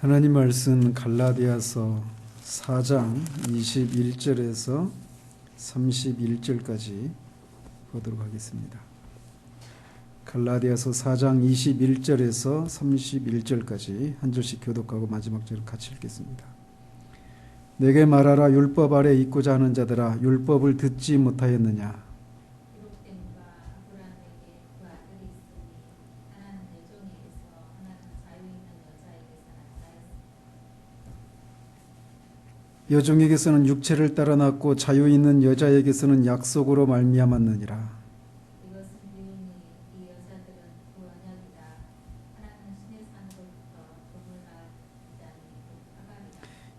하나님 말씀 갈라디아서 4장 21절에서 31절까지 보도록 하겠습니다. 갈라디아서 4장 21절에서 31절까지 한 절씩 교독하고 마지막 절을 같이 읽겠습니다. 내게 말하라. 율법 아래 있고자 하는 자들아, 율법을 듣지 못하였느냐? 여종에게서는 육체를 따라 낳고 자유 있는 여자에게서는 약속으로 말미암았느니라.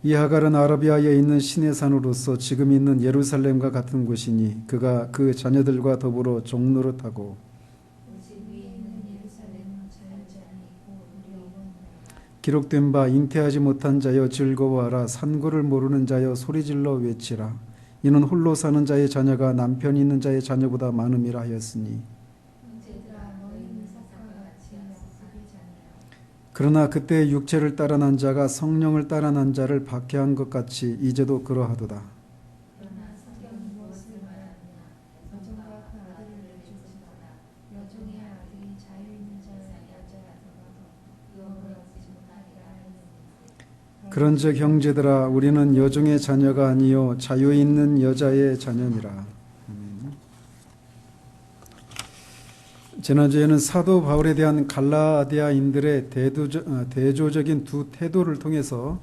이 하갈은 아라비아에 있는 신의 산으로서 지금 있는 예루살렘과 같은 곳이니 그가 그 자녀들과 더불어 종노릇하고 기록된 바 잉태하지 못한 자여 즐거워하라. 산고를 모르는 자여 소리질러 외치라. 이는 홀로 사는 자의 자녀가 남편 있는 자의 자녀보다 많음이라 하였으니 그러나 그때 육체를 따라 난 자가 성령을 따라 난 자를 박해한 것 같이 이제도 그러하도다. 그런즉 형제들아, 우리는 여종의 자녀가 아니요 자유 있는 여자의 자녀니라. 지난주에는 사도 바울에 대한 갈라디아인들의 대조적인 두 태도를 통해서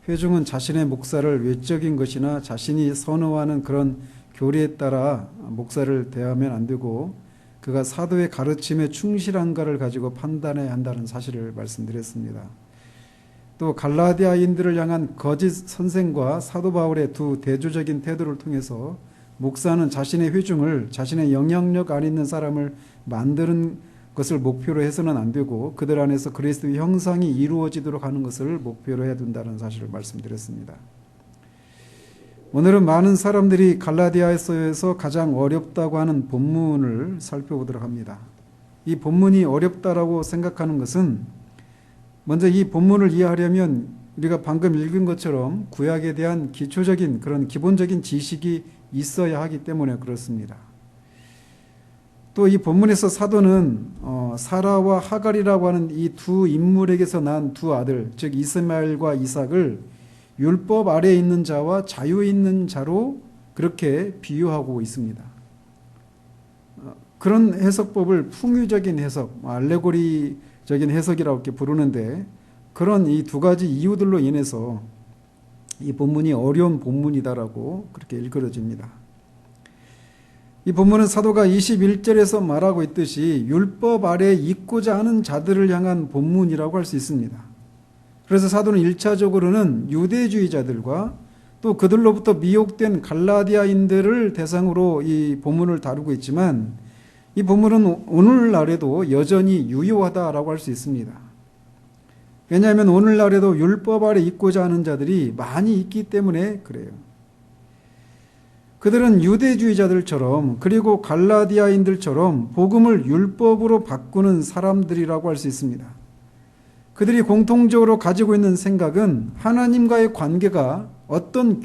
회중은 자신의 목사를 외적인 것이나 자신이 선호하는 그런 교리에 따라 목사를 대하면 안 되고 그가 사도의 가르침에 충실한가를 가지고 판단해야 한다는 사실을 말씀드렸습니다. 또 갈라디아인들을 향한 거짓 선생과 사도 바울의 두 대조적인 태도를 통해서 목사는 자신의 회중을 자신의 영향력 안에 있는 사람을 만드는 것을 목표로 해서는 안 되고 그들 안에서 그리스도의 형상이 이루어지도록 하는 것을 목표로 해야 된다는 사실을 말씀드렸습니다. 오늘은 많은 사람들이 갈라디아서에서 가장 어렵다고 하는 본문을 살펴보도록 합니다. 이 본문이 어렵다라고 생각하는 것은 먼저 이 본문을 이해하려면 우리가 방금 읽은 것처럼 구약에 대한 기초적인 그런 기본적인 지식이 있어야 하기 때문에 그렇습니다. 또 이 본문에서 사도는 사라와 하갈이라고 하는 이 두 인물에게서 난 두 아들, 즉 이스마엘과 이삭을 율법 아래에 있는 자와 자유 있는 자로 그렇게 비유하고 있습니다. 그런 해석법을 풍유적인 해석, 알레고리적인 해석이라고 이렇게 부르는데 그런 이 두 가지 이유들로 인해서 이 본문이 어려운 본문이다라고 그렇게 일컬어집니다. 이 본문은 사도가 21절에서 말하고 있듯이 율법 아래에 있고자 하는 자들을 향한 본문이라고 할 수 있습니다. 그래서 사도는 1차적으로는 유대주의자들과 또 그들로부터 미혹된 갈라디아인들을 대상으로 이 본문을 다루고 있지만 이 본문은 오늘날에도 여전히 유효하다라고 할 수 있습니다. 왜냐하면 오늘날에도 율법 아래 있고자 하는 자들이 많이 있기 때문에 그래요. 그들은 유대주의자들처럼 그리고 갈라디아인들처럼 복음을 율법으로 바꾸는 사람들이라고 할 수 있습니다. 그들이 공통적으로 가지고 있는 생각은 하나님과의 관계가 어떤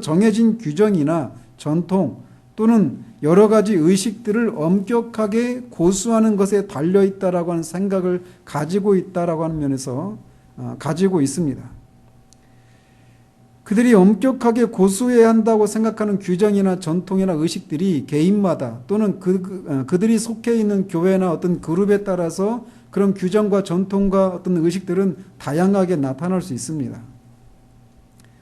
정해진 규정이나 전통 또는 여러 가지 의식들을 엄격하게 고수하는 것에 달려있다라고 하는 생각을 가지고 있다라고 하는 면에서 가지고 있습니다. 그들이 엄격하게 고수해야 한다고 생각하는 규정이나 전통이나 의식들이 개인마다 또는 그들이 속해 있는 교회나 어떤 그룹에 따라서 그런 규정과 전통과 어떤 의식들은 다양하게 나타날 수 있습니다.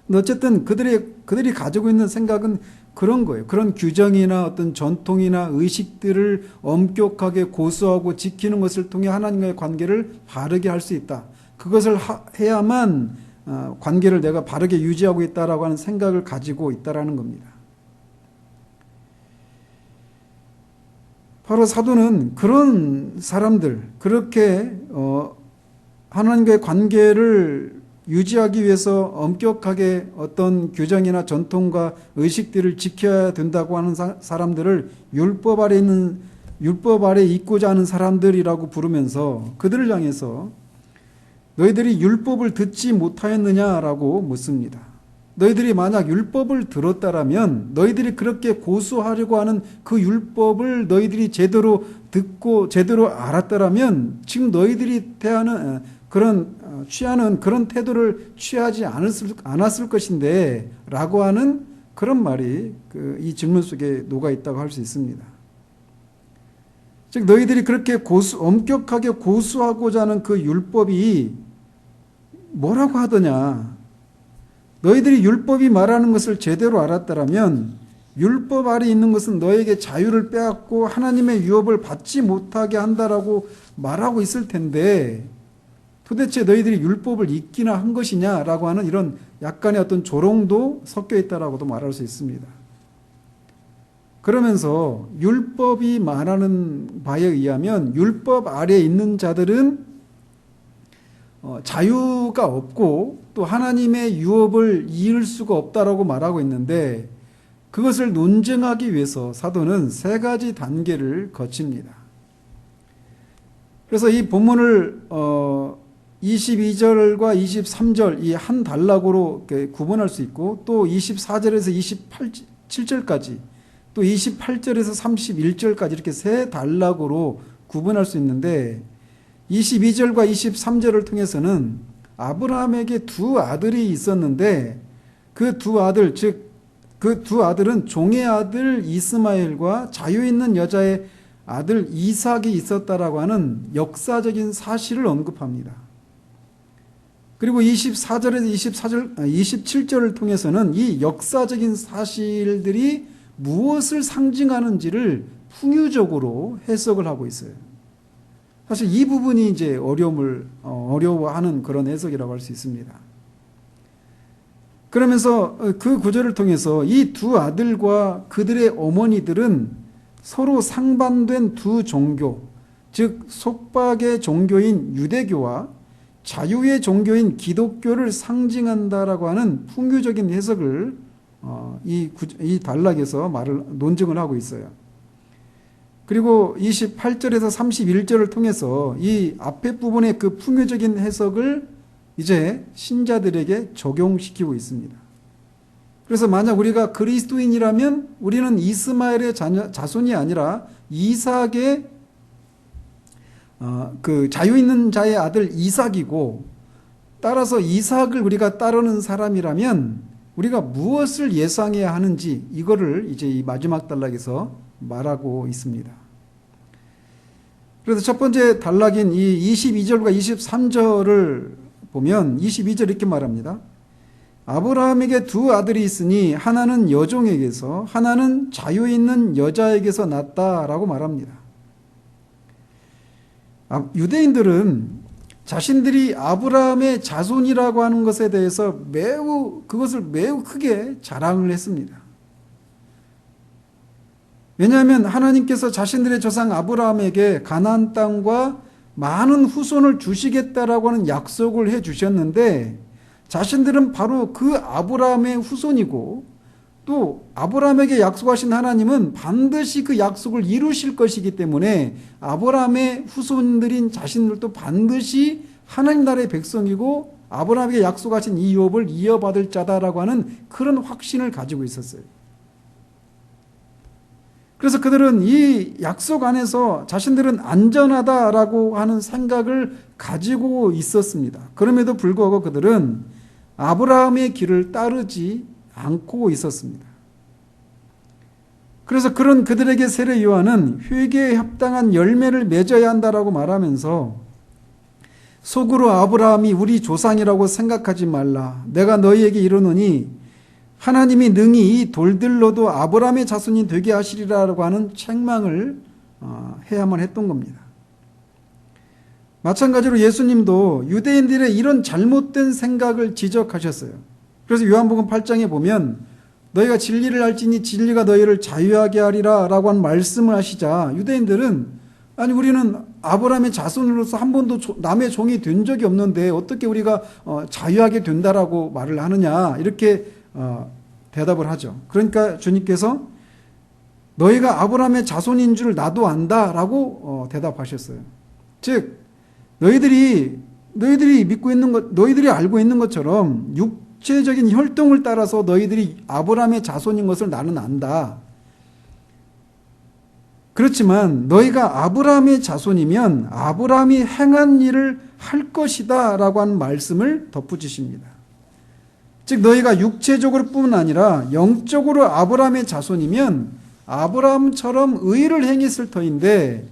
근데 어쨌든 그들이 가지고 있는 생각은 그런 거예요. 그런 규정이나 어떤 전통이나 의식들을 엄격하게 고수하고 지키는 것을 통해 하나님과의 관계를 바르게 할 수 있다. 그것을 해야만 관계를 내가 바르게 유지하고 있다라고 하는 생각을 가지고 있다라는 겁니다. 바로 사도는 그런 사람들, 그렇게 하나님과의 관계를 유지하기 위해서 엄격하게 어떤 규정이나 전통과 의식들을 지켜야 된다고 하는 사람들을 율법 아래 있고자 하는 사람들이라고 부르면서 그들을 향해서 너희들이 율법을 듣지 못하였느냐라고 묻습니다. 너희들이 만약 율법을 들었다라면 너희들이 그렇게 고수하려고 하는 그 율법을 너희들이 제대로 듣고 제대로 알았다라면 지금 너희들이 취하는 그런 태도를 취하지 않았을 것인데 라고 하는 그런 말이 이 질문 속에 녹아 있다고 할 수 있습니다. 즉 너희들이 그렇게 엄격하게 고수하고자 하는 그 율법이 뭐라고 하더냐. 너희들이 율법이 말하는 것을 제대로 알았다라면 율법 아래 있는 것은 너에게 자유를 빼앗고 하나님의 유업을 받지 못하게 한다라고 말하고 있을 텐데 도대체 너희들이 율법을 잊기나 한 것이냐라고 하는 이런 약간의 어떤 조롱도 섞여 있다라고도 말할 수 있습니다. 그러면서 율법이 말하는 바에 의하면 율법 아래에 있는 자들은 자유가 없고 또 하나님의 유업을 이을 수가 없다라고 말하고 있는데 그것을 논증하기 위해서 사도는 세 가지 단계를 거칩니다. 그래서 이 본문을 22절과 23절 이 한 단락으로 구분할 수 있고 또 24절에서 27절까지 또 28절에서 31절까지 이렇게 세 단락으로 구분할 수 있는데 22절과 23절을 통해서는 아브라함에게 두 아들이 있었는데 그 두 아들, 즉 그 두 아들은 종의 아들 이스마엘과 자유 있는 여자의 아들 이삭이 있었다라고 하는 역사적인 사실을 언급합니다. 그리고 24절에서 27절을 통해서는 이 역사적인 사실들이 무엇을 상징하는지를 풍유적으로 해석을 하고 있어요. 사실 이 부분이 이제 어려워하는 그런 해석이라고 할 수 있습니다. 그러면서 그 구절을 통해서 이 두 아들과 그들의 어머니들은 서로 상반된 두 종교, 즉 속박의 종교인 유대교와 자유의 종교인 기독교를 상징한다라고 하는 풍유적인 해석을 이 단락에서 논증을 하고 있어요. 그리고 28절에서 31절을 통해서 이 앞에 부분의 그 풍요적인 해석을 이제 신자들에게 적용시키고 있습니다. 그래서 만약 우리가 그리스도인이라면 우리는 이스마엘의 자손이 아니라 이삭의 그 자유 있는 자의 아들 이삭이고 따라서 이삭을 우리가 따르는 사람이라면 우리가 무엇을 예상해야 하는지 이거를 이제 이 마지막 단락에서 말하고 있습니다. 그래서 첫 번째 단락인 이 22절과 23절을 보면 22절 이렇게 말합니다. 아브라함에게 두 아들이 있으니 하나는 여종에게서 하나는 자유 있는 여자에게서 났다라고 말합니다. 유대인들은 자신들이 아브라함의 자손이라고 하는 것에 대해서 그것을 매우 크게 자랑을 했습니다. 왜냐하면 하나님께서 자신들의 조상 아브라함에게 가나안 땅과 많은 후손을 주시겠다라고 하는 약속을 해 주셨는데 자신들은 바로 그 아브라함의 후손이고 또 아브라함에게 약속하신 하나님은 반드시 그 약속을 이루실 것이기 때문에 아브라함의 후손들인 자신들도 반드시 하나님 나라의 백성이고 아브라함에게 약속하신 이 유업을 이어받을 자다라고 하는 그런 확신을 가지고 있었어요. 그래서 그들은 이 약속 안에서 자신들은 안전하다라고 하는 생각을 가지고 있었습니다. 그럼에도 불구하고 그들은 아브라함의 길을 따르지 않고 있었습니다. 그래서 그런 그들에게 세례 요한은 회개에 합당한 열매를 맺어야 한다라고 말하면서 속으로 아브라함이 우리 조상이라고 생각하지 말라. 내가 너희에게 이르노니 하나님이 능히 이 돌들로도 아브라함의 자손이 되게 하시리라고 하는 책망을 해야만 했던 겁니다. 마찬가지로 예수님도 유대인들의 이런 잘못된 생각을 지적하셨어요. 그래서 요한복음 8장에 보면 너희가 진리를 알지니 진리가 너희를 자유하게 하리라 라고 한 말씀을 하시자 유대인들은 아니 우리는 아브라함의 자손으로서 한 번도 남의 종이 된 적이 없는데 어떻게 우리가 자유하게 된다라고 말을 하느냐 이렇게 대답을 하죠. 그러니까 주님께서 너희가 아브라함의 자손인 줄 나도 안다라고 대답하셨어요. 즉 너희들이 너희들이 믿고 있는 것, 너희들이 알고 있는 것처럼 육체적인 혈통을 따라서 너희들이 아브라함의 자손인 것을 나는 안다. 그렇지만 너희가 아브라함의 자손이면 아브라함이 행한 일을 할 것이다 라고 하는 말씀을 덧붙이십니다. 즉 너희가 육체적으로 뿐 아니라 영적으로 아브라함의 자손이면 아브라함처럼 의를 행했을 터인데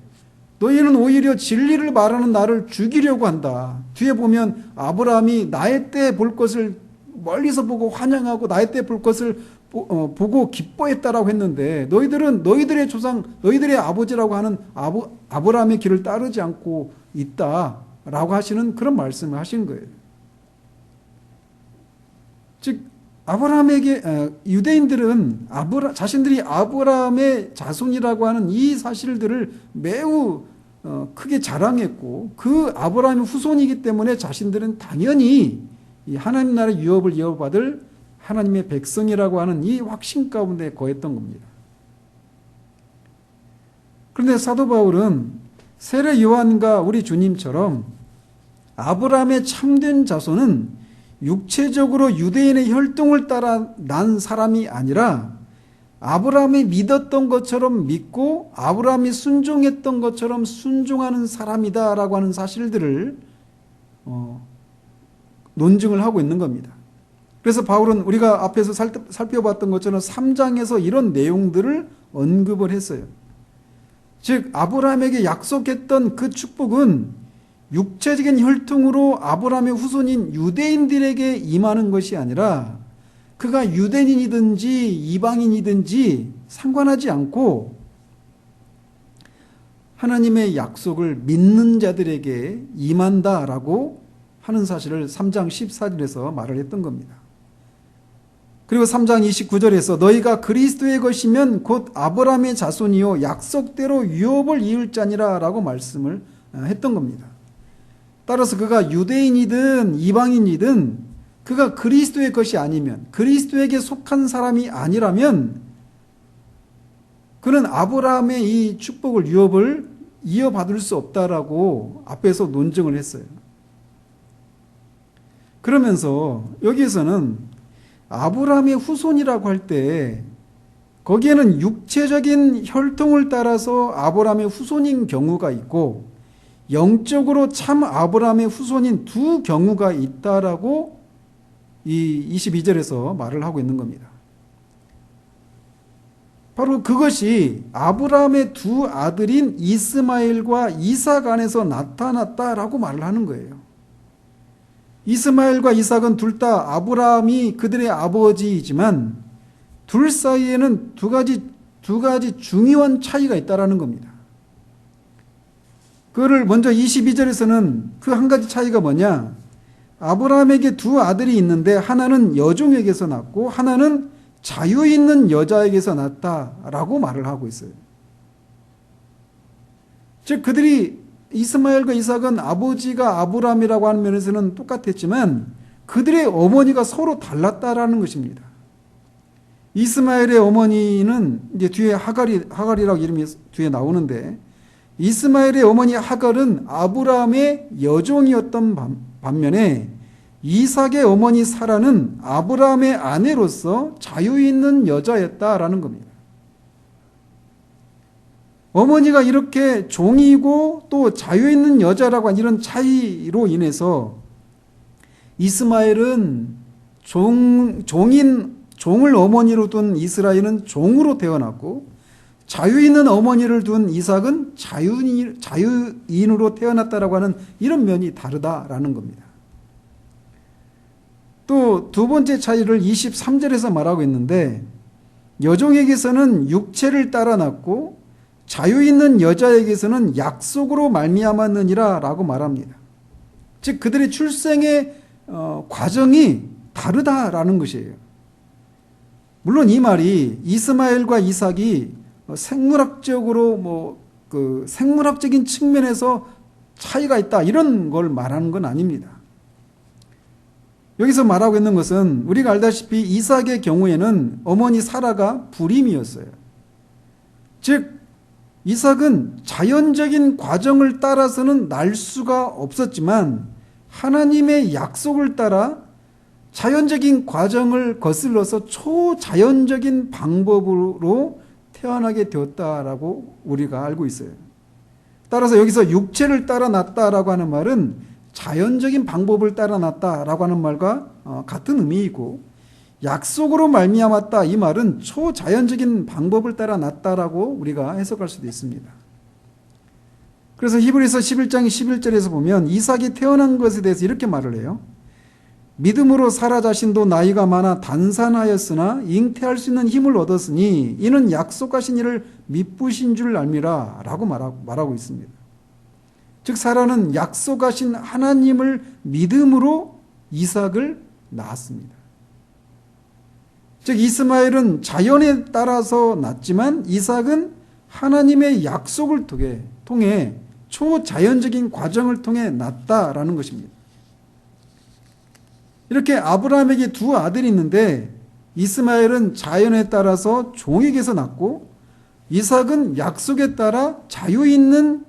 너희는 오히려 진리를 말하는 나를 죽이려고 한다. 뒤에 보면 아브라함이 나의 때 볼 것을 멀리서 보고 환영하고 나의 때 볼 것을 보고 기뻐했다라고 했는데 너희들은 너희들의 조상, 너희들의 아버지라고 하는 아브라함의 길을 따르지 않고 있다라고 하시는 그런 말씀을 하시는 거예요. 즉 아브라함에게 유대인들은 자신들이 아브라함의 자손이라고 하는 이 사실들을 매우 크게 자랑했고 그 아브라함의 후손이기 때문에 자신들은 당연히 이 하나님 나라의 유업을 이어받을 하나님의 백성이라고 하는 이 확신 가운데 거했던 겁니다. 그런데 사도 바울은 세례 요한과 우리 주님처럼 아브라함의 참된 자손은 육체적으로 유대인의 혈통을 따라 난 사람이 아니라 아브라함이 믿었던 것처럼 믿고 아브라함이 순종했던 것처럼 순종하는 사람이다라고 하는 사실들을 논증을 하고 있는 겁니다. 그래서 바울은 우리가 앞에서 살펴봤던 것처럼 3장에서 이런 내용들을 언급을 했어요. 즉 아브라함에게 약속했던 그 축복은 육체적인 혈통으로 아브라함의 후손인 유대인들에게 임하는 것이 아니라 그가 유대인이든지 이방인이든지 상관하지 않고 하나님의 약속을 믿는 자들에게 임한다라고 하는 사실을 3장 14절에서 말을 했던 겁니다. 그리고 3장 29절에서 너희가 그리스도의 것이면 곧 아브라함의 자손이요 약속대로 유업을 이을 자니라 라고 말씀을 했던 겁니다. 따라서 그가 유대인이든 이방인이든 그가 그리스도의 것이 아니면 그리스도에게 속한 사람이 아니라면 그는 아브라함의 이 축복을 유업을 이어받을 수 없다라고 앞에서 논증을 했어요. 그러면서 여기에서는 아브라함의 후손이라고 할 때 거기에는 육체적인 혈통을 따라서 아브라함의 후손인 경우가 있고 영적으로 참 아브라함의 후손인 두 경우가 있다라고 이 22절에서 말을 하고 있는 겁니다. 바로 그것이 아브라함의 두 아들인 이스마엘과 이삭 안에서 나타났다라고 말을 하는 거예요. 이스마엘과 이삭은 둘 다 아브라함이 그들의 아버지이지만 둘 사이에는 두 가지 중요한 차이가 있다라는 겁니다. 그거를 먼저 22절에서는 그 한 가지 차이가 뭐냐? 아브라함에게 두 아들이 있는데 하나는 여종에게서 났고 하나는 자유 있는 여자에게서 났다라고 말을 하고 있어요. 즉 그들이 이스마엘과 이삭은 아버지가 아브라함이라고 하는 면에서는 똑같았지만 그들의 어머니가 서로 달랐다라는 것입니다. 이스마엘의 어머니는 이제 뒤에 하갈이라고 이름이 뒤에 나오는데 이스마엘의 어머니 하갈은 아브라함의 여종이었던 반면에 이삭의 어머니 사라는 아브라함의 아내로서 자유 있는 여자였다라는 겁니다. 어머니가 이렇게 종이고 또 자유 있는 여자라고 하는 이런 차이로 인해서 이스마엘은 종을 어머니로 둔 이스라엘은 종으로 태어났고 자유 있는 어머니를 둔 이삭은 자유인으로 태어났다라고 하는 이런 면이 다르다라는 겁니다. 또 두 번째 차이를 23절에서 말하고 있는데 여종에게서는 육체를 따라 났고 자유 있는 여자에게서는 약속으로 말미암았느니라 라고 말합니다. 즉 그들의 출생의 과정이 다르다라는 것이에요. 물론 이 말이 이스마엘과 이삭이 생물학적으로 생물학적인 측면에서 차이가 있다 이런 걸 말하는 건 아닙니다. 여기서 말하고 있는 것은 우리가 알다시피 이삭의 경우에는 어머니 사라가 불임이었어요. 즉 이삭은 자연적인 과정을 따라서는 날 수가 없었지만 하나님의 약속을 따라 자연적인 과정을 거슬러서 초자연적인 방법으로 태어나게 되었다라고 우리가 알고 있어요. 따라서 여기서 육체를 따라 났다라고 하는 말은 자연적인 방법을 따라 났다라고 하는 말과 같은 의미이고, 약속으로 말미암았다 이 말은 초자연적인 방법을 따라 났다라고 우리가 해석할 수도 있습니다. 그래서 히브리서 11장 11절에서 보면 이삭이 태어난 것에 대해서 이렇게 말을 해요. 믿음으로 사라 자신도 나이가 많아 단산하였으나 잉태할 수 있는 힘을 얻었으니 이는 약속하신 이를 미쁘신 줄 알미라 라고 말하고 있습니다. 즉 사라는 약속하신 하나님을 믿음으로 이삭을 낳았습니다. 즉 이스마엘은 자연에 따라서 낳았지만 이삭은 하나님의 약속을 통해 초자연적인 과정을 통해 낳았다라는 것입니다. 이렇게 아브라함에게 두 아들이 있는데 이스마엘은 자연에 따라서 종에게서 낳고 이삭은 약속에 따라 자유 있는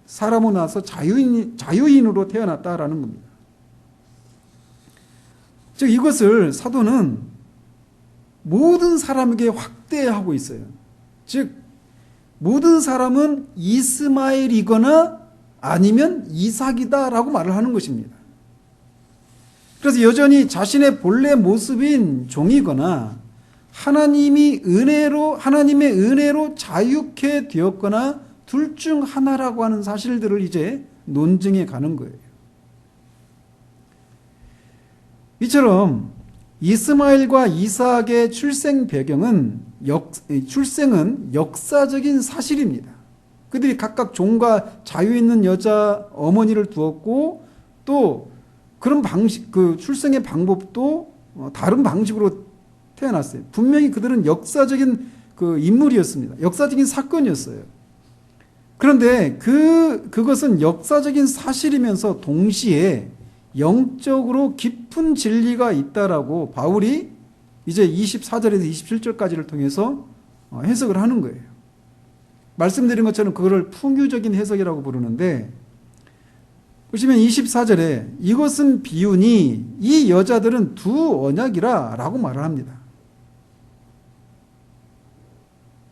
사람으로 나서 자유인으로 태어났다라는 겁니다. 즉 이것을 사도는 모든 사람에게 확대하고 있어요. 즉 모든 사람은 이스마엘이거나 아니면 이삭이다라고 말을 하는 것입니다. 그래서 여전히 자신의 본래 모습인 종이거나 하나님의 은혜로 자유케 되었거나 둘 중 하나라고 하는 사실들을 이제 논증해 가는 거예요. 이처럼 이스마엘과 이삭의 출생 배경은 출생은 역사적인 사실입니다. 그들이 각각 종과 자유 있는 여자 어머니를 두었고 또 그런 방식, 그 출생의 방법도 다른 방식으로 태어났어요. 분명히 그들은 역사적인 그 인물이었습니다. 역사적인 사건이었어요. 그런데 그것은 역사적인 사실이면서 동시에 영적으로 깊은 진리가 있다라고 바울이 이제 24절에서 27절까지를 통해서 해석을 하는 거예요. 말씀드린 것처럼 그거를 풍유적인 해석이라고 부르는데, 보시면 24절에 이것은 비유니 이 여자들은 두 언약이라 라고 말을 합니다.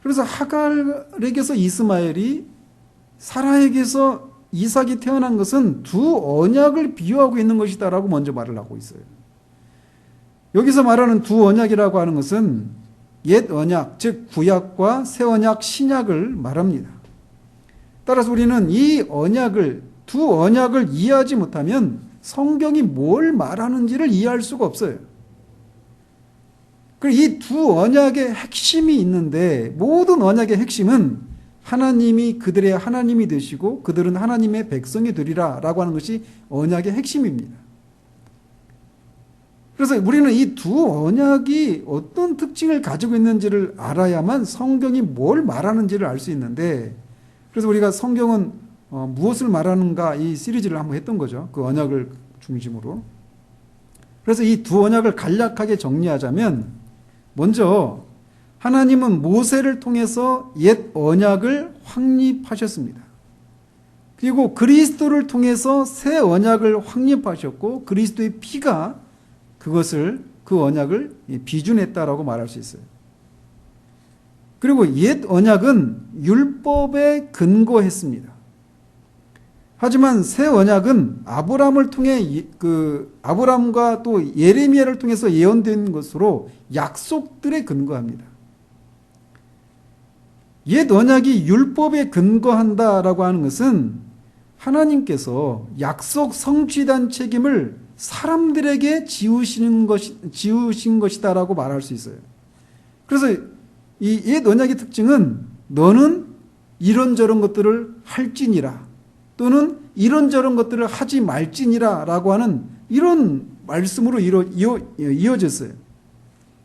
그래서 하갈에게서 이스마엘이, 사라에게서 이삭이 태어난 것은 두 언약을 비유하고 있는 것이다 라고 먼저 말을 하고 있어요. 여기서 말하는 두 언약이라고 하는 것은 옛 언약, 즉 구약과 새 언약, 신약을 말합니다. 따라서 우리는 이 두 언약을 이해하지 못하면 성경이 뭘 말하는지를 이해할 수가 없어요. 그리고 이 두 언약의 핵심이 있는데, 모든 언약의 핵심은 하나님이 그들의 하나님이 되시고 그들은 하나님의 백성이 되리라 라고 하는 것이 언약의 핵심입니다. 그래서 우리는 이 두 언약이 어떤 특징을 가지고 있는지를 알아야만 성경이 뭘 말하는지를 알 수 있는데, 그래서 우리가 성경은 무엇을 말하는가 이 시리즈를 한번 했던 거죠. 그 언약을 중심으로. 그래서 이 두 언약을 간략하게 정리하자면, 먼저 하나님은 모세를 통해서 옛 언약을 확립하셨습니다. 그리고 그리스도를 통해서 새 언약을 확립하셨고 그리스도의 피가 그 언약을 비준했다라고 말할 수 있어요. 그리고 옛 언약은 율법에 근거했습니다. 하지만 새 언약은 아브라함을 통해 아브라함과 또 예레미야를 통해서 예언된 것으로 약속들에 근거합니다. 옛 언약이 율법에 근거한다라고 하는 것은 하나님께서 약속 성취된 책임을 사람들에게 지우신 것이다라고 말할 수 있어요. 그래서 이 옛 언약의 특징은 너는 이런저런 것들을 할지니라 또는 이런저런 것들을 하지 말지니라 라고 하는 이런 말씀으로 이어졌어요.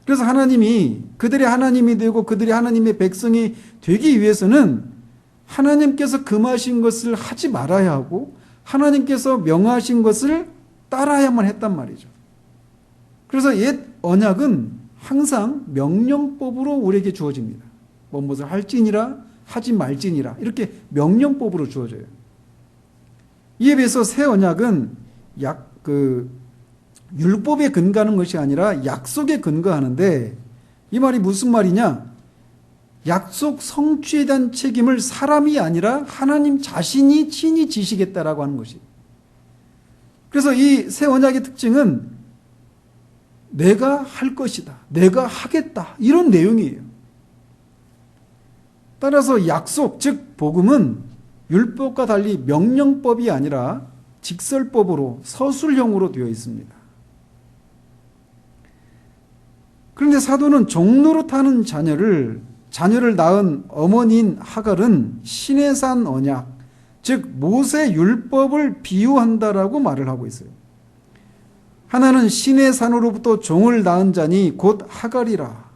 그래서 하나님이 그들의 하나님이 되고 그들의 하나님의 백성이 되기 위해서는 하나님께서 금하신 것을 하지 말아야 하고 하나님께서 명하신 것을 따라야만 했단 말이죠. 그래서 옛 언약은 항상 명령법으로 우리에게 주어집니다. 무엇을 할지니라 하지 말지니라 이렇게 명령법으로 주어져요. 이에 비해서 새 언약은 그 율법에 근거하는 것이 아니라 약속에 근거하는데, 이 말이 무슨 말이냐? 약속 성취에 대한 책임을 사람이 아니라 하나님 자신이 친히 지시겠다라고 하는 것이. 그래서 이 새 언약의 특징은 내가 할 것이다, 내가 하겠다, 이런 내용이에요. 따라서 약속, 즉 복음은 율법과 달리 명령법이 아니라 직설법으로, 서술형으로 되어 있습니다. 그런데 사도는 종노릇하는 자녀를 낳은 어머니인 하갈은 신의 산 언약, 즉 모세 율법을 비유한다라고 말을 하고 있어요. 하나는 신의 산으로부터 종을 낳은 자니 곧 하갈이라.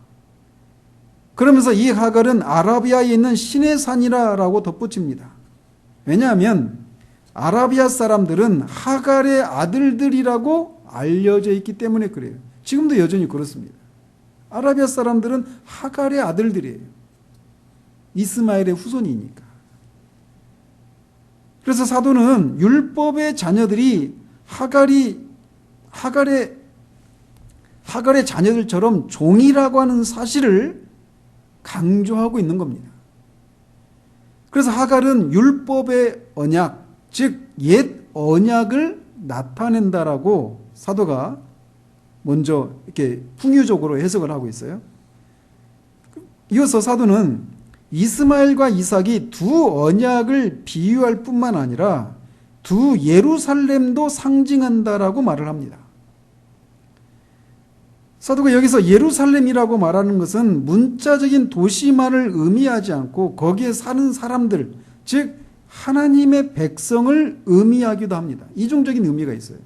그러면서 이 하갈은 아라비아에 있는 신의 산이라고 덧붙입니다. 왜냐하면 아라비아 사람들은 하갈의 아들들이라고 알려져 있기 때문에 그래요. 지금도 여전히 그렇습니다. 아라비아 사람들은 하갈의 아들들이에요. 이스마엘의 후손이니까. 그래서 사도는 율법의 자녀들이 하갈의 자녀들처럼 종이라고 하는 사실을 강조하고 있는 겁니다. 그래서 하갈은 율법의 언약, 즉 옛 언약을 나타낸다라고 사도가 먼저 이렇게 풍유적으로 해석을 하고 있어요. 이어서 사도는 이스마엘과 이삭이 두 언약을 비유할 뿐만 아니라 두 예루살렘도 상징한다라고 말을 합니다. 사도가 여기서 예루살렘이라고 말하는 것은 문자적인 도시만을 의미하지 않고 거기에 사는 사람들, 즉 하나님의 백성을 의미하기도 합니다. 이중적인 의미가 있어요.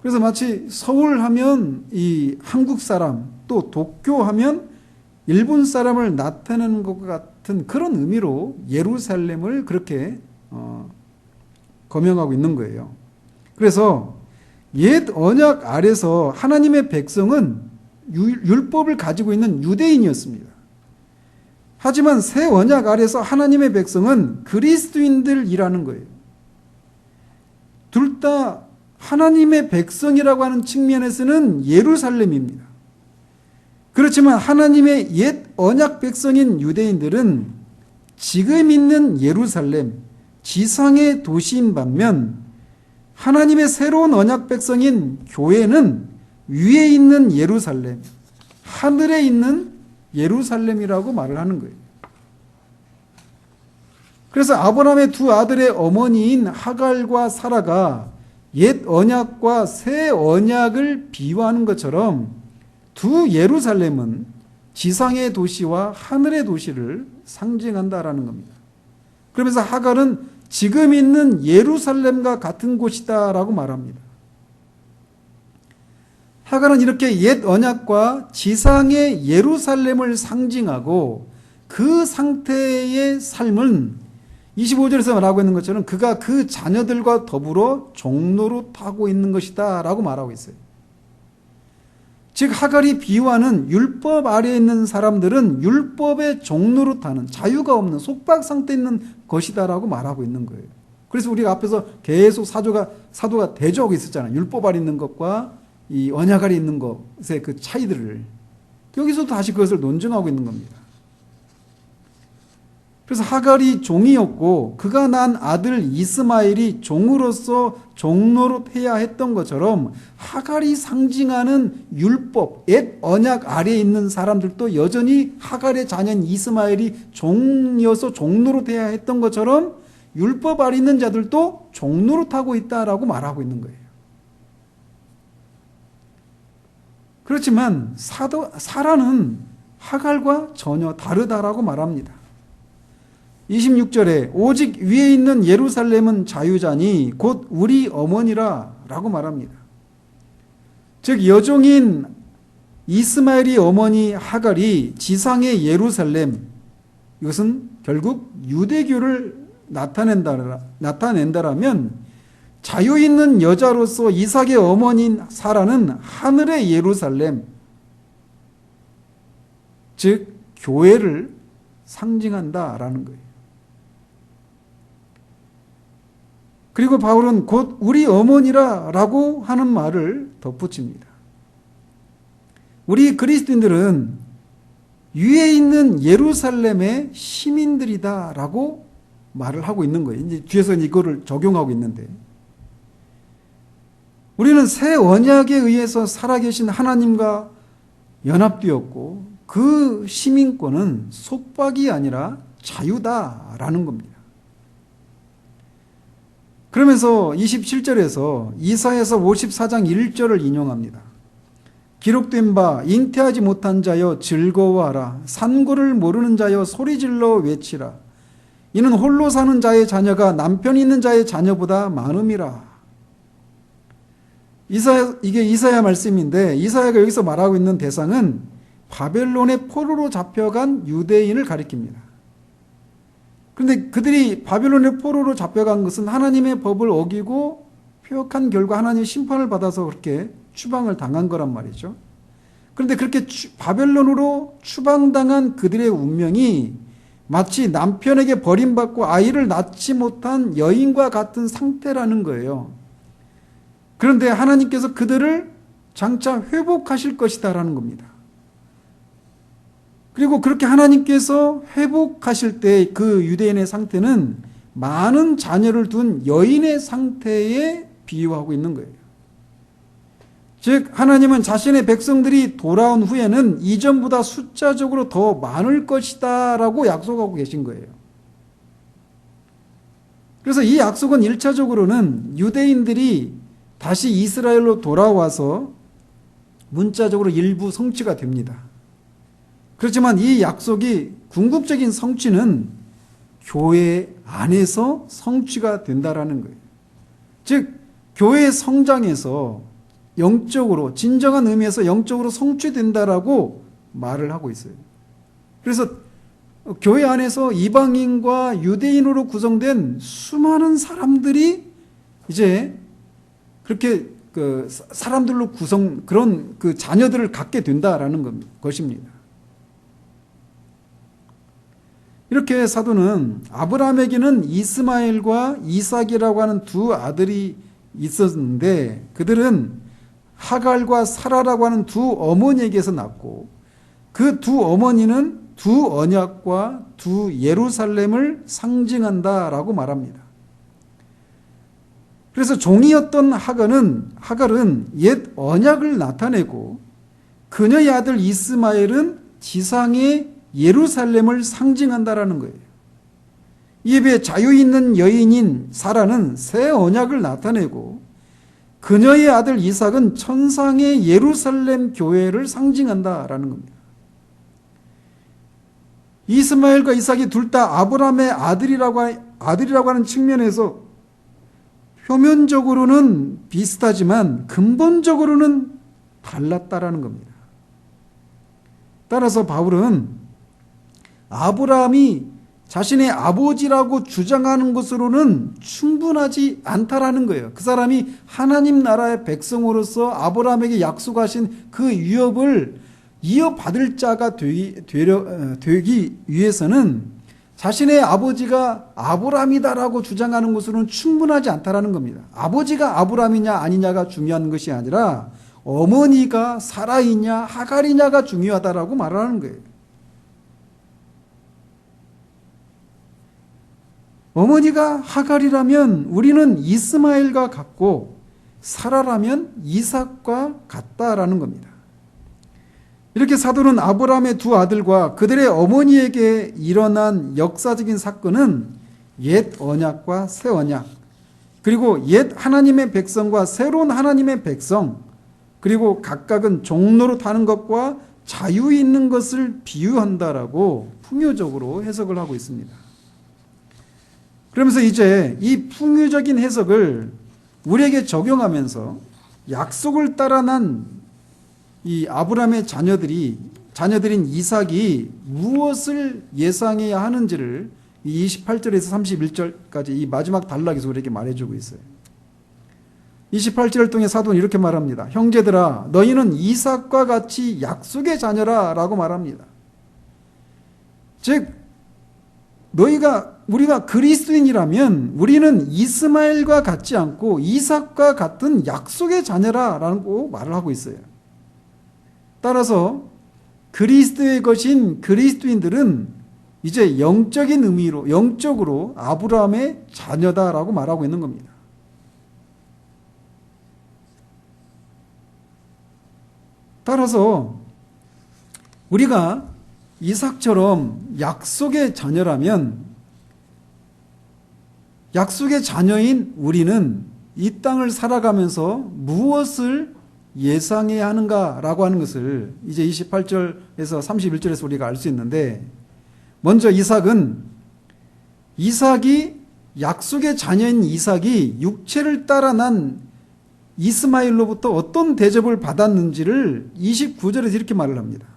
그래서 마치 서울 하면 이 한국 사람, 또 도쿄 하면 일본 사람을 나타내는 것 같은 그런 의미로 예루살렘을 그렇게 거명하고 있는 거예요. 그래서 옛 언약 아래서 하나님의 백성은 율법을 가지고 있는 유대인이었습니다. 하지만 새 언약 아래서 하나님의 백성은 그리스도인들이라는 거예요. 둘 다 하나님의 백성이라고 하는 측면에서는 예루살렘입니다. 그렇지만 하나님의 옛 언약 백성인 유대인들은 지금 있는 예루살렘, 지상의 도시인 반면 하나님의 새로운 언약 백성인 교회는 위에 있는 예루살렘, 하늘에 있는 예루살렘이라고 말을 하는 거예요. 그래서 아브라함의 두 아들의 어머니인 하갈과 사라가 옛 언약과 새 언약을 비유하는 것처럼 두 예루살렘은 지상의 도시와 하늘의 도시를 상징한다라는 겁니다. 그러면서 하갈은 지금 있는 예루살렘과 같은 곳이다라고 말합니다. 하갈은 이렇게 옛 언약과 지상의 예루살렘을 상징하고 그 상태의 삶은 25절에서 말하고 있는 것처럼 그가 그 자녀들과 더불어 종노릇하고 있는 것이다 라고 말하고 있어요. 즉 하갈이 비유하는 율법 아래에 있는 사람들은 율법의 종노릇하는, 자유가 없는 속박 상태에 있는 것이다 라고 말하고 있는 거예요. 그래서 우리가 앞에서 계속 사도가 대조하고 있었잖아요. 율법 아래 있는 것과 이 언약 아래 있는 것의 그 차이들을 여기서도 다시 그것을 논증하고 있는 겁니다. 그래서 하갈이 종이었고 그가 낳은 아들 이스마엘이 종으로서 종노릇해야 했던 것처럼 하갈이 상징하는 율법, 옛 언약 아래에 있는 사람들도 여전히 하갈의 자녀인 이스마엘이 종이어서 종노릇해야 했던 것처럼 율법 아래 있는 자들도 종노릇하고 있다라고 말하고 있는 거예요. 그렇지만 사라는 하갈과 전혀 다르다라고 말합니다. 26절에 오직 위에 있는 예루살렘은 자유자니 곧 우리 어머니라 라고 말합니다. 즉 여종인 이스마엘의 어머니 하갈이 지상의 예루살렘, 이것은 결국 유대교를 나타낸다라면 자유 있는 여자로서 이삭의 어머니인 사라는 하늘의 예루살렘, 즉 교회를 상징한다라는 거예요. 그리고 바울은 곧 우리 어머니라 라고 하는 말을 덧붙입니다. 우리 그리스도인들은 위에 있는 예루살렘의 시민들이다 라고 말을 하고 있는 거예요. 이제 뒤에서 이거를 적용하고 있는데, 우리는 새 언약에 의해서 살아계신 하나님과 연합되었고 그 시민권은 속박이 아니라 자유다라는 겁니다. 그러면서 27절에서 이사야서 54장 1절을 인용합니다. 기록된 바 잉태하지 못한 자여 즐거워하라. 산고를 모르는 자여 소리질러 외치라. 이는 홀로 사는 자의 자녀가 남편 있는 자의 자녀보다 많음이라. 이게 이사야 말씀인데, 이사야가 여기서 말하고 있는 대상은 바벨론의 포로로 잡혀간 유대인을 가리킵니다. 그런데 그들이 바벨론의 포로로 잡혀간 것은 하나님의 법을 어기고 표역한 결과 하나님의 심판을 받아서 그렇게 추방을 당한 거란 말이죠. 그런데 그렇게 바벨론으로 추방당한 그들의 운명이 마치 남편에게 버림받고 아이를 낳지 못한 여인과 같은 상태라는 거예요. 그런데 하나님께서 그들을 장차 회복하실 것이다라는 겁니다. 그리고 그렇게 하나님께서 회복하실 때 그 유대인의 상태는 많은 자녀를 둔 여인의 상태에 비유하고 있는 거예요. 즉 하나님은 자신의 백성들이 돌아온 후에는 이전보다 숫자적으로 더 많을 것이다 라고 약속하고 계신 거예요. 그래서 이 약속은 1차적으로는 유대인들이 다시 이스라엘로 돌아와서 문자적으로 일부 성취가 됩니다. 그렇지만 이 약속이 궁극적인 성취는 교회 안에서 성취가 된다라는 거예요. 즉 교회 성장에서 영적으로, 진정한 의미에서 영적으로 성취된다라고 말을 하고 있어요. 그래서 교회 안에서 이방인과 유대인으로 구성된 수많은 사람들이 이제 그렇게 그 사람들로 그런 그 자녀들을 갖게 된다라는 것입니다. 이렇게 사도는 아브라함에게는 이스마엘과 이삭이라고 하는 두 아들이 있었는데 그들은 하갈과 사라라고 하는 두 어머니에게서 낳고 그 두 어머니는 두 언약과 두 예루살렘을 상징한다라고 말합니다. 그래서 종이었던 하갈은 옛 언약을 나타내고 그녀의 아들 이스마엘은 지상의 예루살렘을 상징한다라는 거예요. 이에 비해 자유 있는 여인인 사라는 새 언약을 나타내고 그녀의 아들 이삭은 천상의 예루살렘 교회를 상징한다라는 겁니다. 이스마엘과 이삭이 둘 다 아브라함의 아들이라고 하는 측면에서 표면적으로는 비슷하지만 근본적으로는 달랐다라는 겁니다. 따라서 바울은 아브라함이 자신의 아버지라고 주장하는 것으로는 충분하지 않다라는 거예요. 그 사람이 하나님 나라의 백성으로서 아브라함에게 약속하신 그 위업을 이어받을 자가 되기 위해서는 자신의 아버지가 아브라함이다라고 주장하는 것으로는 충분하지 않다라는 겁니다. 아버지가 아브라함이냐 아니냐가 중요한 것이 아니라 어머니가 사라이냐 하갈이냐가 중요하다라고 말하는 거예요. 어머니가 하갈이라면 우리는 이스마엘과 같고 사라라면 이삭과 같다라는 겁니다. 이렇게 사도는 아브라함의 두 아들과 그들의 어머니에게 일어난 역사적인 사건은 옛 언약과 새 언약, 그리고 옛 하나님의 백성과 새로운 하나님의 백성, 그리고 각각은 종로로 타는 것과 자유 있는 것을 비유한다라고 풍요적으로 해석을 하고 있습니다. 그러면서 이제 이 풍요적인 해석을 우리에게 적용하면서 약속을 따라 난 이 아브라함의 자녀들인 이삭이 무엇을 예상해야 하는지를 28절에서 31절까지 이 마지막 단락에서 우리에게 말해주고 있어요. 28절을 통해 사도는 이렇게 말합니다. 형제들아 너희는 이삭과 같이 약속의 자녀라 라고 말합니다. 즉 우리가 그리스도인이라면 우리는 이스마엘과 같지 않고 이삭과 같은 약속의 자녀라라고 말을 하고 있어요. 따라서 그리스도의 것인 그리스도인들은 이제 영적인 의미로, 영적으로 아브라함의 자녀다라고 말하고 있는 겁니다. 따라서 우리가 이삭처럼 약속의 자녀라면 약속의 자녀인 우리는 이 땅을 살아가면서 무엇을 예상해야 하는가라고 하는 것을 이제 28절에서 31절에서 우리가 알 수 있는데, 먼저 약속의 자녀인 이삭이 육체를 따라 난 이스마엘로부터 어떤 대접을 받았는지를 29절에서 이렇게 말을 합니다.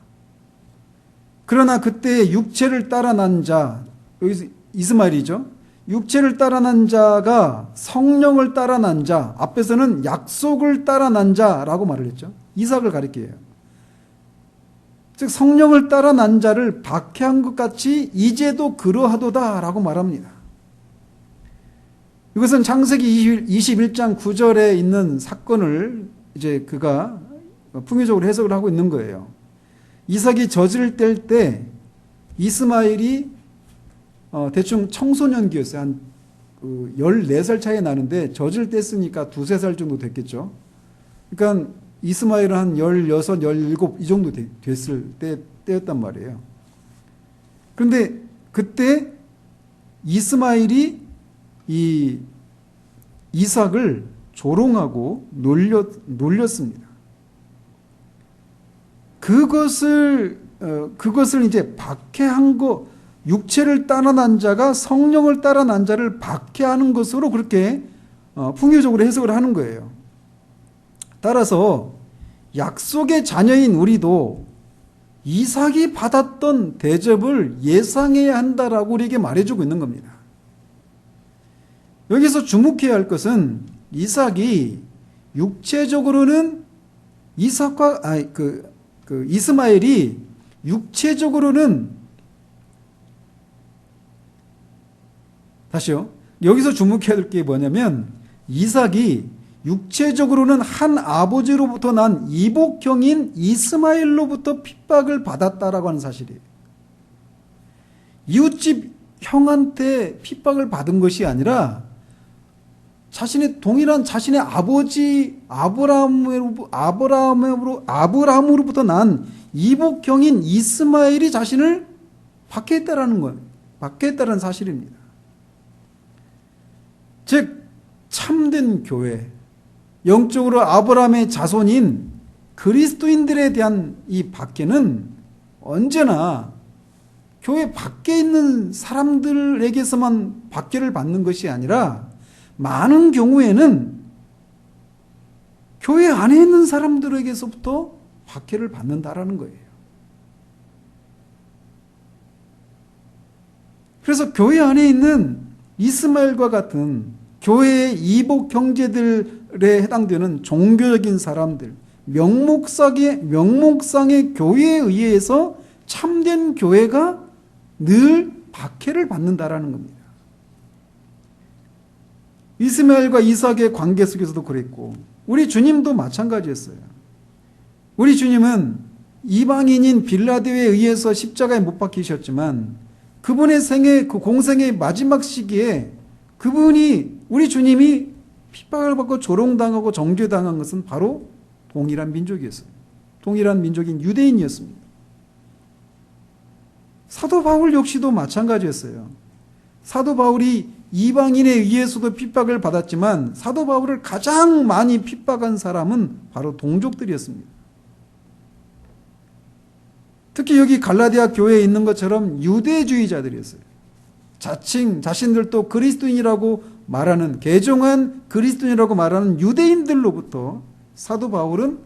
그러나 그때 육체를 따라 난 자, 여기서 이스마엘이죠. 육체를 따라 난 자가 성령을 따라 난 자, 앞에서는 약속을 따라 난 자라고 말을 했죠. 이삭을 가리켜요. 즉 성령을 따라 난 자를 박해한 것 같이 이제도 그러하도다라고 말합니다. 이것은 창세기 21장 9절에 있는 사건을 이제 그가 풍요적으로 해석을 하고 있는 거예요. 이삭이 젖을 뗄 때 이스마엘이 대충 청소년기였어요. 한 14살 차이 나는데 젖을 뗐으니까 2-3살 정도 됐겠죠. 그러니까 이스마엘은 한 16, 17 이 정도 됐을 때였단 말이에요. 그런데 그때 이스마엘이 이 이삭을 조롱하고 놀렸습니다. 그것을 이제 박해한 거, 육체를 따라 난 자가 성령을 따라 난 자를 박해하는 것으로 그렇게 풍요적으로 해석을 하는 거예요. 따라서 약속의 자녀인 우리도 이삭이 받았던 대접을 예상해야 한다라고 우리에게 말해주고 있는 겁니다. 여기서 주목해야 할 것은 이삭이 육체적으로는 이스마엘이 육체적으로는, 다시요. 여기서 주목해야 될 게 뭐냐면 이삭이 육체적으로는 한 아버지로부터 난 이복형인 이스마엘로부터 핍박을 받았다라고 하는 사실이에요. 이웃집 형한테 핍박을 받은 것이 아니라 동일한 자신의 아버지 아브라함으로부터 난 이복형인 이스마엘이 자신을 박해했다라는 거예요. 박해했다는 사실입니다. 즉 참된 교회, 영적으로 아브라함의 자손인 그리스도인들에 대한 이 박해는 언제나 교회 밖에 있는 사람들에게서만 박해를 받는 것이 아니라 많은 경우에는 교회 안에 있는 사람들에게서부터 박해를 받는다라는 거예요. 그래서 교회 안에 있는 이스마엘과 같은 교회의 이복 형제들에 해당되는 종교적인 사람들, 명목상의 교회에 의해서 참된 교회가 늘 박해를 받는다라는 겁니다. 이스마엘과 이삭의 관계 속에서도 그랬고 우리 주님도 마찬가지였어요. 우리 주님은 이방인인 빌라도에 의해서 십자가에 못 박히셨지만 그분의 그 공생의 마지막 시기에 우리 주님이 핍박을 받고 조롱당하고 정죄당한 것은 바로 동일한 민족이었어요. 동일한 민족인 유대인이었습니다. 사도 바울 역시도 마찬가지였어요. 사도 바울이 이방인에 의해서도 핍박을 받았지만 사도 바울을 가장 많이 핍박한 사람은 바로 동족들이었습니다. 특히 여기 갈라디아 교회에 있는 것처럼 유대주의자들이었어요. 자신들도 그리스도인이라고 말하는, 개종한 그리스도인이라고 말하는 유대인들로부터 사도 바울은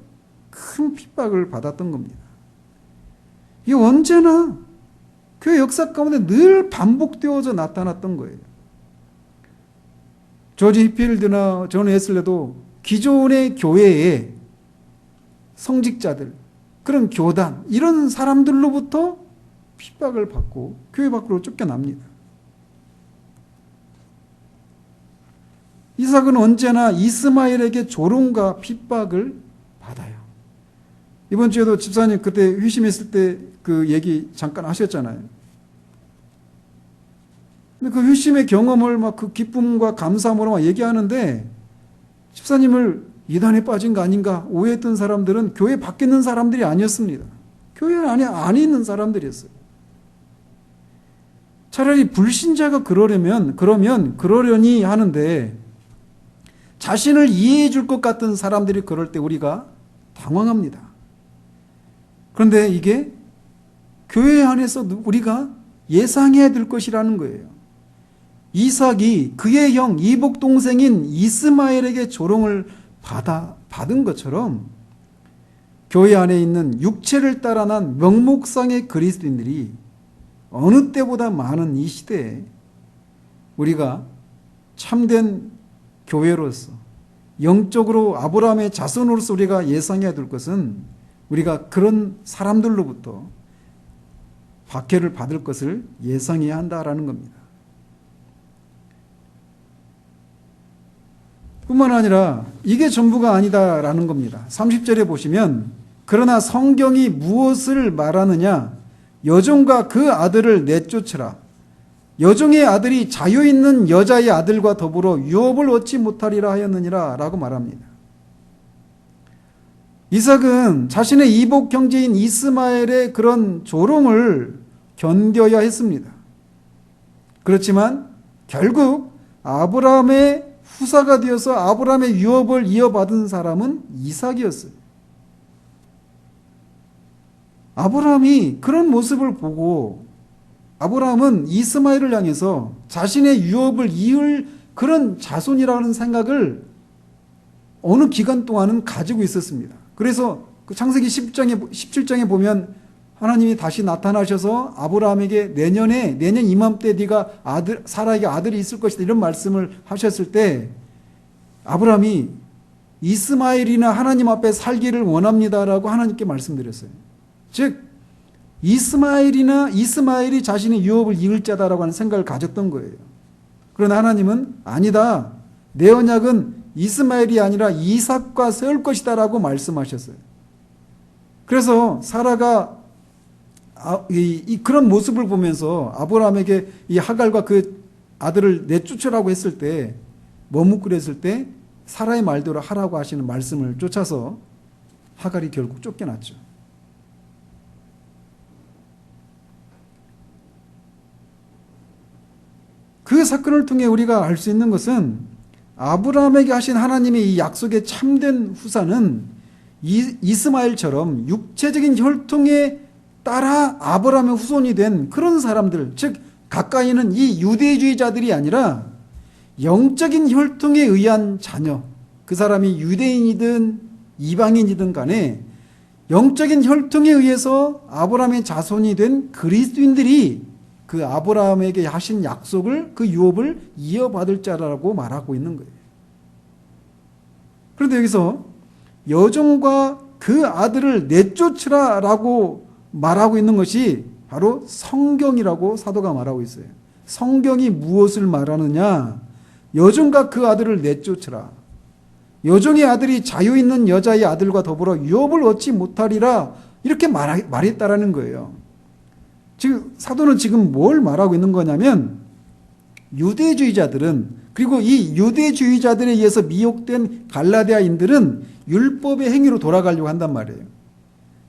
큰 핍박을 받았던 겁니다. 이게 언제나 교회 역사 가운데 늘 반복되어져 나타났던 거예요. 조지 히필드나 존 웨슬레도 기존의 교회의 성직자들, 그런 교단, 이런 사람들로부터 핍박을 받고 교회 밖으로 쫓겨납니다. 이삭은 언제나 이스마엘에게 조롱과 핍박을 받아요. 이번 주에도 집사님 그때 회심했을 때 그 얘기 잠깐 하셨잖아요. 근데 그 회심의 경험을 막 그 기쁨과 감사함으로 막 얘기하는데 집사님을 이단에 빠진 거 아닌가 오해했던 사람들은 교회 밖에 있는 사람들이 아니었습니다. 교회 안에 있는 사람들이었어요. 차라리 불신자가 그러면 그러려니 하는데 자신을 이해해 줄 것 같은 사람들이 그럴 때 우리가 당황합니다. 그런데 이게 교회 안에서 우리가 예상해야 될 것이라는 거예요. 이삭이 그의 형 이복 동생인 이스마엘에게 조롱을 받은 것처럼 교회 안에 있는 육체를 따라 난 명목상의 그리스도인들이 어느 때보다 많은 이 시대에 우리가 참된 교회로서 영적으로 아브라함의 자손으로서 우리가 예상해야 될 것은 우리가 그런 사람들로부터 박해를 받을 것을 예상해야 한다라는 겁니다. 뿐만 아니라 이게 전부가 아니다라는 겁니다. 30절에 보시면 그러나 성경이 무엇을 말하느냐 여종과 그 아들을 내쫓으라 여종의 아들이 자유있는 여자의 아들과 더불어 유업을 얻지 못하리라 하였느니라 라고 말합니다. 이삭은 자신의 이복 형제인 이스마엘의 그런 조롱을 견뎌야 했습니다. 그렇지만 결국 아브라함의 후사가 되어서 아브라함의 유업을 이어받은 사람은 이삭이었어요. 아브라함이 그런 모습을 보고 아브라함은 이스마엘을 향해서 자신의 유업을 이을 그런 자손이라는 생각을 어느 기간 동안은 가지고 있었습니다. 그래서 그 창세기 17장에 보면 하나님이 다시 나타나셔서 아브라함에게 내년 이맘때 네가 사라에게 아들이 있을 것이다 이런 말씀을 하셨을 때 아브라함이 이스마엘이나 하나님 앞에 살기를 원합니다라고 하나님께 말씀드렸어요. 즉 이스마엘이 자신의 유업을 이을 자다라고 하는 생각을 가졌던 거예요. 그러나 하나님은 아니다. 내 언약은 이스마엘이 아니라 이삭과 세울 것이다라고 말씀하셨어요. 그래서 사라가 그런 모습을 보면서 아브라함에게 이 하갈과 그 아들을 내쫓으라고 했을 때 머뭇거렸을 때 사라의 말대로 하라고 하시는 말씀을 쫓아서 하갈이 결국 쫓겨났죠. 그 사건을 통해 우리가 알 수 있는 것은 아브라함에게 하신 하나님의 이 약속의 참된 후사는 이스마엘처럼 육체적인 혈통에 따라 아브라함의 후손이 된 그런 사람들, 즉 가까이는 이 유대주의자들이 아니라 영적인 혈통에 의한 자녀, 그 사람이 유대인이든 이방인이든 간에 영적인 혈통에 의해서 아브라함의 자손이 된 그리스도인들이 그 아브라함에게 하신 약속을 그 유업을 이어받을 자라고 말하고 있는 거예요. 그런데 여기서 여종과 그 아들을 내쫓으라라고 말하고 있는 것이 바로 성경이라고 사도가 말하고 있어요. 성경이 무엇을 말하느냐? 여종과 그 아들을 내쫓으라. 여종의 아들이 자유 있는 여자의 아들과 더불어 유업을 얻지 못하리라 이렇게 말했다라는 거예요. 지금 사도는 지금 뭘 말하고 있는 거냐면 유대주의자들은 그리고 이 유대주의자들에 의해서 미혹된 갈라디아인들은 율법의 행위로 돌아가려고 한단 말이에요.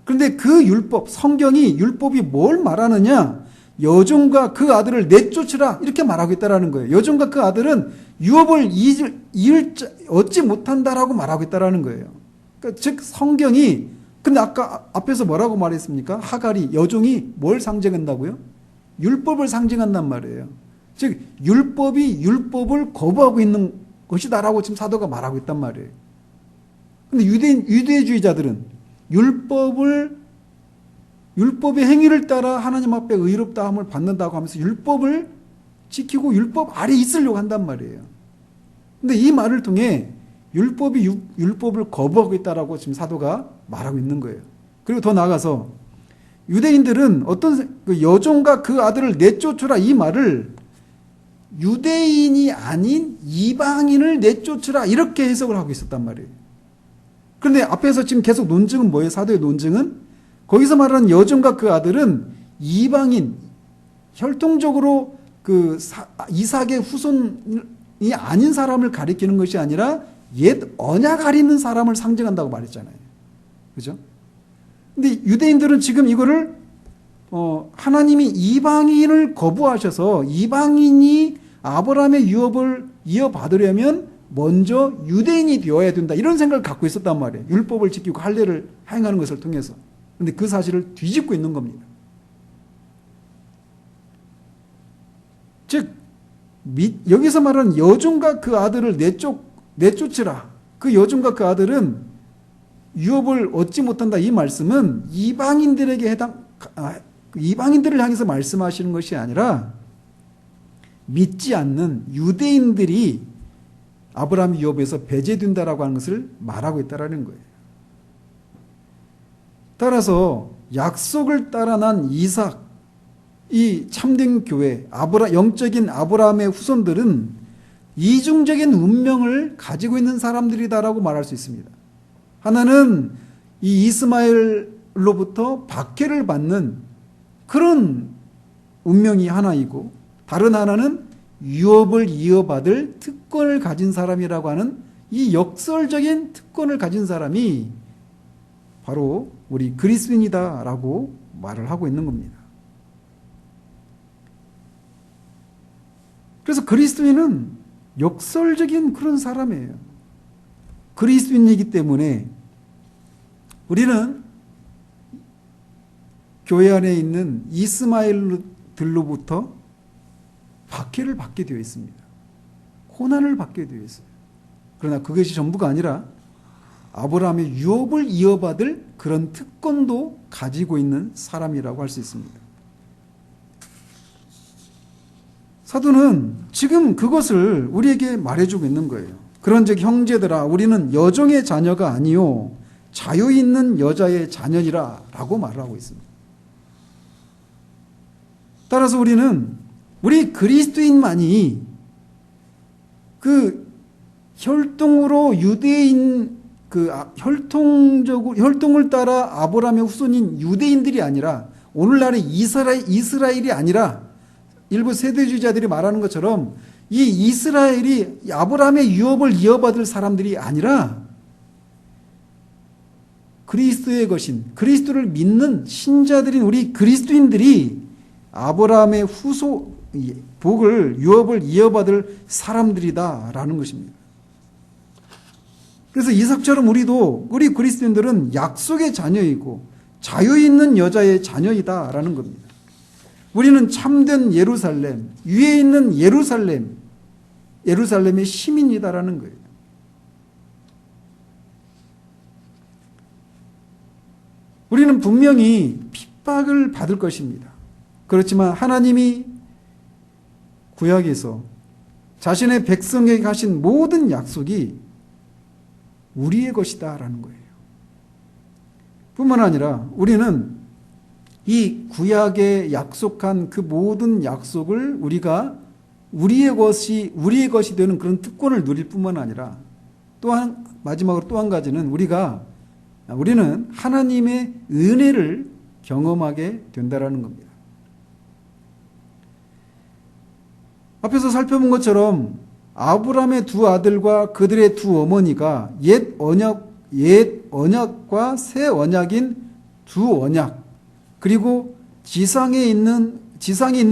그런데 그 율법, 성경이 율법이 뭘 말하느냐? 여종과 그 아들을 내쫓으라 이렇게 말하고 있다라는 거예요. 여종과 그 아들은 유업을 얻지 못한다라고 말하고 있다라는 거예요. 그러니까 즉 성경이 근데 아까 앞에서 뭐라고 말했습니까? 하갈이 여종이 뭘 상징한다고요? 율법을 상징한단 말이에요. 즉 율법이 율법을 거부하고 있는 것이다라고 지금 사도가 말하고 있단 말이에요. 근데 유대주의자들은 율법의 행위를 따라 하나님 앞에 의롭다함을 받는다고 하면서 율법을 지키고 율법 아래 있으려고 한단 말이에요. 근데 이 말을 통해 율법을 거부하고 있다라고 지금 사도가 말하고 있는 거예요. 그리고 더 나아가서 유대인들은 어떤 그 여종과 그 아들을 내쫓으라 이 말을 유대인이 아닌 이방인을 내쫓으라 이렇게 해석을 하고 있었단 말이에요. 그런데 앞에서 지금 계속 논증은 뭐예요? 사도의 논증은 거기서 말하는 여종과 그 아들은 이방인, 혈통적으로 그 이삭의 후손이 아닌 사람을 가리키는 것이 아니라 옛 언약 가리는 사람을 상징한다고 말했잖아요. 그죠? 근데 유대인들은 지금 이거를 하나님이 이방인을 거부하셔서 이방인이 아브라함의 유업을 이어받으려면 먼저 유대인이 되어야 된다 이런 생각을 갖고 있었단 말이에요. 율법을 지키고 할례를 행하는 것을 통해서. 그런데 그 사실을 뒤집고 있는 겁니다. 즉 여기서 말하는 여종과 그 아들을 내쫓으라. 그 여종과 그 아들은 유업을 얻지 못한다 이 말씀은 이방인들을 향해서 말씀하시는 것이 아니라 믿지 않는 유대인들이 아브라함 유업에서 배제된다라고 하는 것을 말하고 있다라는 거예요. 따라서 약속을 따라 난 이삭, 이 참된 교회, 영적인 아브라함의 후손들은 이중적인 운명을 가지고 있는 사람들이다라고 말할 수 있습니다. 하나는 이 이스마엘로부터 박해를 받는 그런 운명이 하나이고 다른 하나는 유업을 이어받을 특권을 가진 사람이라고 하는 이 역설적인 특권을 가진 사람이 바로 우리 그리스도인이다라고 말을 하고 있는 겁니다. 그래서 그리스도인은 역설적인 그런 사람이에요. 그리스도인이기 때문에 우리는 교회 안에 있는 이스마엘들로부터 박해를 받게 되어 있습니다. 고난을 받게 되어 있어요. 그러나 그것이 전부가 아니라 아브라함의 유업을 이어받을 그런 특권도 가지고 있는 사람이라고 할 수 있습니다. 사도는 지금 그것을 우리에게 말해주고 있는 거예요. 그런즉 형제들아 우리는 여종의 자녀가 아니요 자유 있는 여자의 자녀니라 라고 말을 하고 있습니다. 따라서 우리 그리스도인만이 그 혈통으로 유대인 혈통을 따라 아브라함의 후손인 유대인들이 아니라 오늘날의 이스라엘이 아니라 일부 세대주의자들이 말하는 것처럼 이 이스라엘이 아브라함의 유업을 이어받을 사람들이 아니라 그리스도의 것인 그리스도를 믿는 신자들인 우리 그리스도인들이 아브라함의 유업을 이어받을 사람들이다라는 것입니다. 그래서 이삭처럼 우리 그리스도인들은 약속의 자녀이고 자유 있는 여자의 자녀이다라는 겁니다. 우리는 참된 예루살렘, 위에 있는 예루살렘의 시민이다라는 거예요. 우리는 분명히 핍박을 받을 것입니다. 그렇지만 하나님이 구약에서 자신의 백성에게 하신 모든 약속이 우리의 것이다라는 거예요. 뿐만 아니라 우리는 이 구약에 약속한 그 모든 약속을 우리가 우리의 것이 되는 그런 특권을 누릴 뿐만 아니라 마지막으로 또 한 가지는 우리는 하나님의 은혜를 경험하게 된다라는 겁니다. 앞에서 살펴본 것처럼 아브라함의 두 아들과 그들의 두 어머니가 옛 언약과 새 언약인 두 언약, 그리고 지상에 있는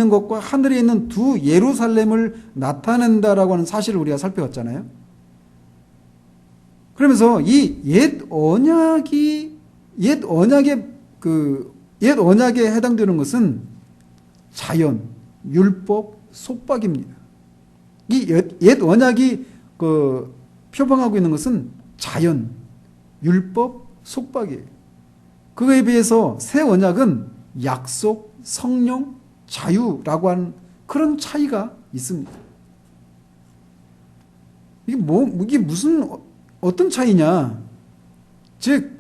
것과 하늘에 있는 두 예루살렘을 나타낸다라고 하는 사실을 우리가 살펴봤잖아요. 그러면서 이 옛 언약에 해당되는 것은 자연, 율법, 속박입니다. 이 옛 언약이 표방하고 있는 것은 자연, 율법, 속박이에요. 그거에 비해서 새 언약은 약속, 성령, 자유라고 하는 그런 차이가 있습니다. 이게 무슨 어떤 차이냐? 즉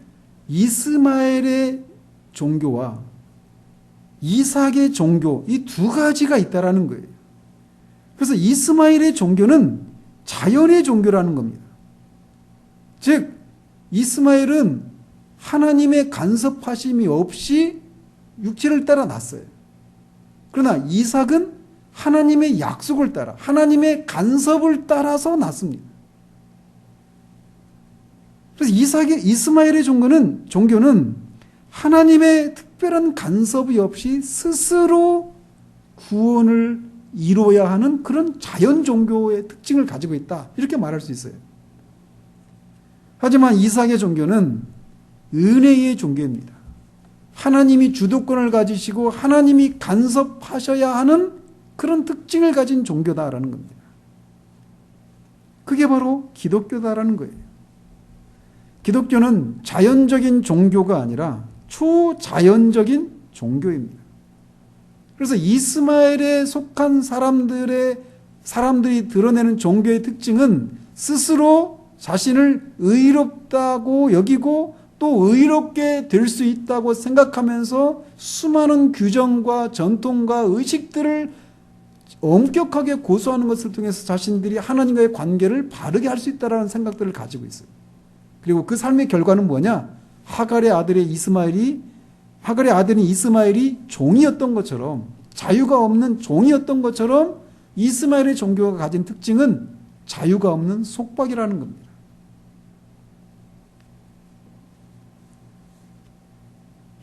이스마엘의 종교와 이삭의 종교 이 두 가지가 있다라는 거예요. 그래서 이스마엘의 종교는 자연의 종교라는 겁니다. 즉 이스마엘은 하나님의 간섭하심이 없이 육체를 따라 났어요. 그러나 이삭은 하나님의 약속을 따라 하나님의 간섭을 따라서 났습니다. 그래서 이스마엘의 종교는 하나님의 특별한 간섭이 없이 스스로 구원을 이루어야 하는 그런 자연 종교의 특징을 가지고 있다. 이렇게 말할 수 있어요. 하지만 이삭의 종교는 은혜의 종교입니다. 하나님이 주도권을 가지시고 하나님이 간섭하셔야 하는 그런 특징을 가진 종교다라는 겁니다. 그게 바로 기독교다라는 거예요. 기독교는 자연적인 종교가 아니라 초자연적인 종교입니다. 그래서 이스마엘에 속한 사람들이 드러내는 종교의 특징은 스스로 자신을 의롭다고 여기고 또 의롭게 될 수 있다고 생각하면서 수많은 규정과 전통과 의식들을 엄격하게 고수하는 것을 통해서 자신들이 하나님과의 관계를 바르게 할 수 있다는 생각들을 가지고 있어요. 그리고 그 삶의 결과는 뭐냐? 하갈의 아들인 이스마엘이 종이었던 것처럼, 자유가 없는 종이었던 것처럼 이스마엘의 종교가 가진 특징은 자유가 없는 속박이라는 겁니다.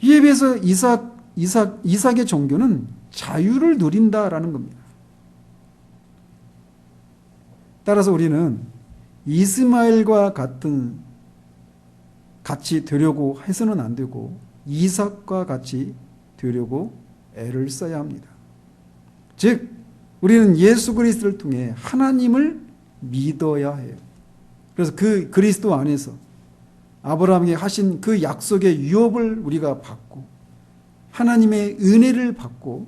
이에 비해서 이삭의 종교는 자유를 누린다라는 겁니다. 따라서 우리는 이스마엘과 같이 되려고 해서는 안 되고 이삭과 같이 되려고 애를 써야 합니다. 즉 우리는 예수 그리스도를 통해 하나님을 믿어야 해요. 그래서 그 그리스도 안에서 아브라함에게 하신 그 약속의 유업을 우리가 받고 하나님의 은혜를 받고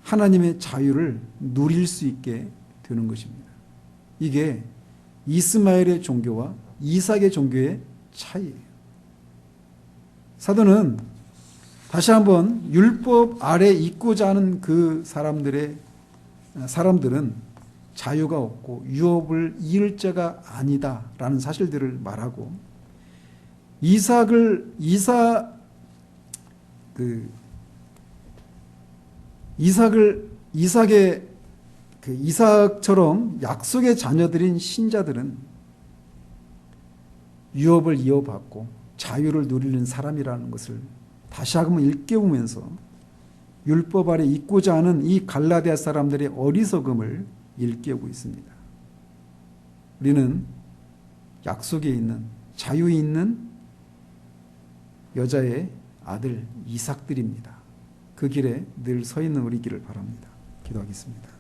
하나님의 자유를 누릴 수 있게 되는 것입니다. 이게 이스마엘의 종교와 이삭의 종교의 차이예요. 사도는 다시 한번 율법 아래 있고자 하는 그 사람들은 자유가 없고 유업을 이을 자가 아니다라는 사실들을 말하고 이삭처럼 약속의 자녀들인 신자들은 유업을 이어받고 자유를 누리는 사람이라는 것을 다시 한번 일깨우면서 율법 아래 있고자 하는 이 갈라디아 사람들의 어리석음을 일깨우고 있습니다. 우리는 약속에 있는 자유에 있는 여자의 아들 이삭들입니다. 그 길에 늘 서 있는 우리기를 바랍니다. 기도하겠습니다.